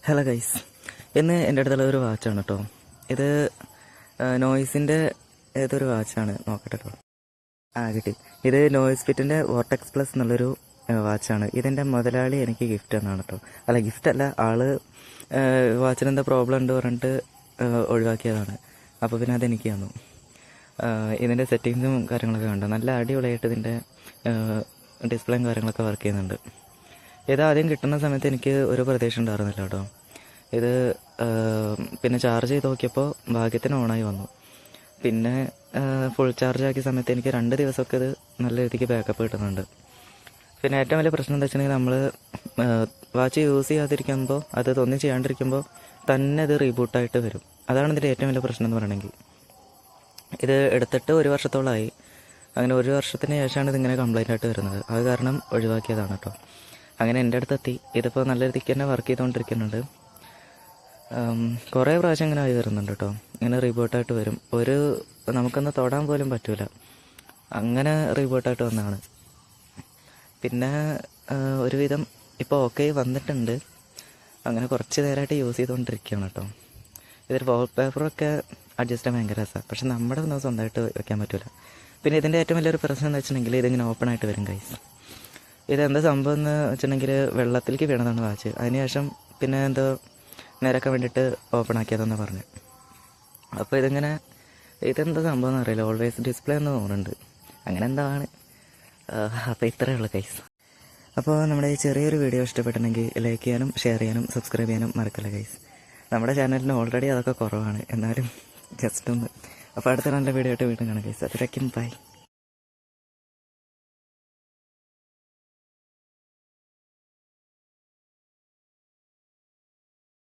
Hello guys, ഇന്ന് എൻ്റെ അടുത്തുള്ള ഒരു വാച്ചാണ് കേട്ടോ. ഇത് നോയ്സിൻ്റെ ഏതൊരു വാച്ചാണ്, നോക്കട്ടെ കേട്ടോ. കിട്ടി. ഇത് നോയ്സ് ഫിറ്റിൻ്റെ വോർട്ടെക്സ് പ്ലസ് എന്നുള്ളൊരു വാച്ചാണ്. ഇതെൻ്റെ മുതലാളി എനിക്ക് ഗിഫ്റ്റ് തന്നാണ് കേട്ടോ. അല്ല, ഗിഫ്റ്റ് അല്ല, ആള് വാച്ചിന് എന്താ പ്രോബ്ലം ഉണ്ട് പറഞ്ഞിട്ട് ഒഴിവാക്കിയതാണ്. അപ്പോൾ പിന്നെ അതെനിക്ക് തന്നു. ഇതിൻ്റെ സെറ്റിങ്സും കാര്യങ്ങളൊക്കെ കണ്ടു. നല്ല അടിപൊളിയായിട്ട് ഇതിൻ്റെ ഡിസ്പ്ലേയും കാര്യങ്ങളൊക്കെ വർക്ക് ചെയ്യുന്നുണ്ട്. ഇത് ആദ്യം കിട്ടുന്ന സമയത്ത് എനിക്ക് ഒരു പ്രതീക്ഷ ഉണ്ടായിരുന്നില്ല കേട്ടോ. ഇത് പിന്നെ ചാർജ് ചെയ്ത് നോക്കിയപ്പോൾ ഭാഗ്യത്തിന് ഓണായി വന്നു. പിന്നെ ഫുൾ ചാർജ് ആക്കിയ സമയത്ത് എനിക്ക് 2 ദിവസമൊക്കെ ഇത് നല്ല രീതിക്ക് ബാക്കപ്പ് കിട്ടുന്നുണ്ട്. പിന്നെ ഏറ്റവും വലിയ പ്രശ്നം എന്താ വെച്ചിട്ടുണ്ടെങ്കിൽ, നമ്മൾ വാച്ച് യൂസ് ചെയ്യാതിരിക്കുമ്പോൾ, അത് ഒന്നും ചെയ്യാണ്ടിരിക്കുമ്പോൾ തന്നെ ഇത് റീബൂട്ടായിട്ട് വരും. അതാണ് ഇതിൻ്റെ ഏറ്റവും വലിയ പ്രശ്നം എന്ന് പറയണമെങ്കിൽ. ഇത് എടുത്തിട്ട് 1 വർഷത്തോളമായി. അങ്ങനെ 1 വർഷത്തിന് ശേഷമാണ് ഇതിങ്ങനെ കംപ്ലൈൻ്റ് ആയിട്ട് വരുന്നത്. അത് കാരണം ഒഴിവാക്കിയതാണ് കേട്ടോ. അങ്ങനെ എൻ്റെ അടുത്തെത്തി. ഇതിപ്പോൾ നല്ല രീതിക്ക് തന്നെ വർക്ക് ചെയ്തുകൊണ്ടിരിക്കുന്നുണ്ട്. കുറേ പ്രാവശ്യം ഇങ്ങനെ ആയി വരുന്നുണ്ട് കേട്ടോ. ഇങ്ങനെ റീബൂട്ടായിട്ട് വരും. നമുക്കൊന്ന് തൊടാൻ പോലും പറ്റില്ല, അങ്ങനെ റീബൂട്ടായിട്ട് വന്നതാണ്. പിന്നെ ഒരുവിധം ഇപ്പോൾ ഓക്കെ വന്നിട്ടുണ്ട്. അങ്ങനെ കുറച്ച് നേരമായിട്ട് യൂസ് ചെയ്തുകൊണ്ടിരിക്കുകയാണ് കേട്ടോ. ഇതൊരു വാൾപേപ്പറൊക്കെ അഡ്ജസ്റ്റ് ചെയ്യാൻ ഭയങ്കര രസമാണ്. പക്ഷെ നമ്മുടെ ഒന്നും സ്വന്തമായിട്ട് വെക്കാൻ പറ്റില്ല. പിന്നെ ഇതിൻ്റെ ഏറ്റവും വലിയൊരു പ്രശ്നം എന്ന് വെച്ചിട്ടുണ്ടെങ്കിൽ, ഇതിങ്ങനെ ഓപ്പൺ ആയിട്ട് വരും ഗൈസ്. ഇതെന്താ സംഭവം എന്ന് വെച്ചിട്ടുണ്ടെങ്കിൽ, വെള്ളത്തിലേക്ക് വീണതാണ് വാച്ച്. അതിനുശേഷം പിന്നെ എന്തോ നേരൊക്കെ വേണ്ടിയിട്ട് ഓപ്പൺ ആക്കിയതെന്ന് പറഞ്ഞു. അപ്പോൾ ഇതെന്താ സംഭവം എന്നറിയില്ല. ഓൾവേസ് ഡിസ്പ്ലേ എന്ന് തോന്നുന്നുണ്ട്, അങ്ങനെ എന്താണ്. അപ്പോൾ ഇത്രയേ ഉള്ളൂ ഗൈസ്. അപ്പോൾ നമ്മുടെ ഈ ചെറിയൊരു വീഡിയോ ഇഷ്ടപ്പെട്ടിട്ടുണ്ടെങ്കിൽ ലൈക്ക് ചെയ്യാനും ഷെയർ ചെയ്യാനും സബ്സ്ക്രൈബ് ചെയ്യാനും മറക്കല്ല ഗൈസ്. നമ്മുടെ ചാനലിന് ഓൾറെഡി അതൊക്കെ കുറവാണ്, എന്നാലും ജസ്റ്റ് ഒന്ന്. അപ്പോൾ അടുത്ത നല്ല വീഡിയോ ആയിട്ട് വീണ്ടും കാണാം ഗൈസ്. അതിലേക്കും ബൈ.